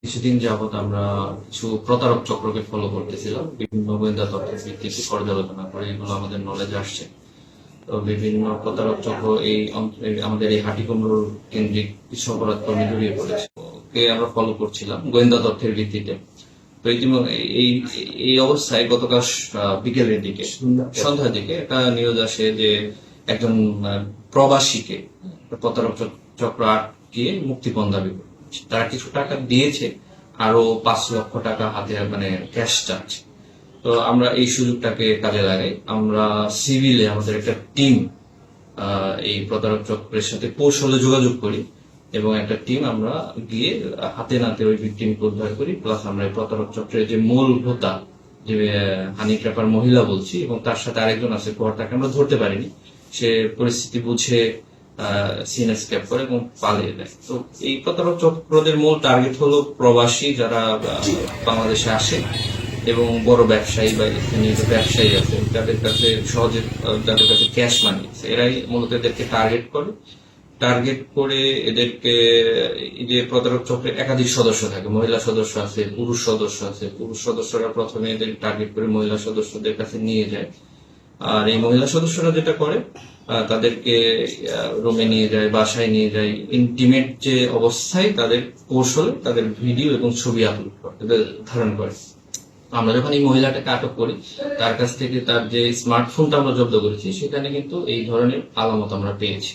কিছুদিন যাবত আমরা কিছু প্রতারক চক্রকে ফলো করতেছিলাম, বিভিন্ন গোয়েন্দা তথ্যের ভিত্তিতে পর্যালোচনা করে এগুলো আমাদের নলেজে আসছে। তো বিভিন্ন প্রতারক চক্র আমাদের এই হাটিকুমরুর কেন্দ্রিক কিছু অপরাধ কর্মে জড়িয়ে পড়েছে, ওকে আমরা ফলো করছিলাম গোয়েন্দা তথ্যের ভিত্তিতে। তো এই এই অবস্থায় গতকাল বিকেলের দিকে, সন্ধ্যার দিকে একটা নিউজ আসে যে একজন প্রবাসীকে প্রতারক চক্র আটকিয়ে মুক্তিপণ দাবি করে তারা কিছু টাকা দিয়েছে, আরো 5 লক্ষ টাকা হাতে মানে ক্যাশ চাচ্ছে। তো আমরা এই সুযোগটাকে কাজে লাগাই, আমরা সিভিলে আমাদের একটা টিম এই প্রতারক চক্রের সাথে কৌশলে যোগাযোগ করি এবং একটা টিম আমরা গিয়ে হাতে নাতে ওই ভিকটিমকে উদ্ধার করি। প্লাস আমরা এই প্রতারক চক্রের যে মূল হোতা, যে হানি ট্র্যাপার মহিলা বলছি, এবং তার সাথে আরেকজন আছে, তাকে আমরা ধরতে পারিনি। সে পরিস্থিতি বুঝে সিন এসকেপ করে এবং পালিয়ে দেয়। তো এই প্রতারক চক্রদের মূল টার্গেট হলো প্রবাসী যারা বাংলাদেশে আসে এবং বড় ব্যবসায়ী বা স্থানীয় ব্যবসায়ী আছে যাদের কাছে সহজে, যাদের কাছে ক্যাশ মানি আছে, এরাই মূলত এদেরকে টার্গেট করে এদেরকে। এই যে প্রতারক চক্রের একাধিক সদস্য থাকে, মহিলা সদস্য আছে, পুরুষ সদস্য আছে। পুরুষ সদস্যরা প্রথমে এদের টার্গেট করে মহিলা সদস্যদের কাছে নিয়ে যায়, আর এই মহিলা সদস্যরা যেটা করে তাদেরকে রুমে নিয়ে যায়, বাসায় নিয়ে যায়, ইন্টিমেট যে অবস্থায় তাদের কৌশলে তাদের ভিডিও এবং ছবি আপলোড করে, ধারণ করে। আমরা যখন এই মহিলাটাকে আটক করি, তার কাছ থেকে তার যে স্মার্টফোনটা আমরা জব্দ করেছি, সেখানে কিন্তু এই ধরনের আলামত আমরা পেয়েছি।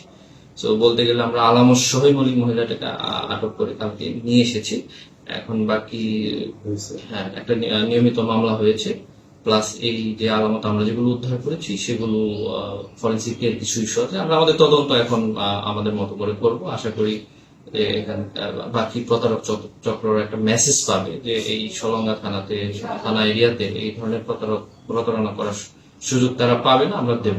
তো বলতে গেলে আমরা আলামত সহই মহিলাটাকে আটক করে কালকে নিয়ে এসেছি। এখন বাকি একটা নিয়মিত মামলা হয়েছে, প্লাস এই যে আলামত আমরা যেগুলো উদ্ধার করেছি সেগুলো ফরেন্সিকের কিছু ইস্যু আছে। আমরা আমাদের তদন্ত এখন আমাদের মতো করে করব। আশা করি এখানে বাকি প্রতারক চক্র একটা মেসেজ পাবে যে এই সলঙ্গা থানা এরিয়াতে এই ধরনের প্রতারণা করার সুযোগ তারা পাবে না, আমরা দেব।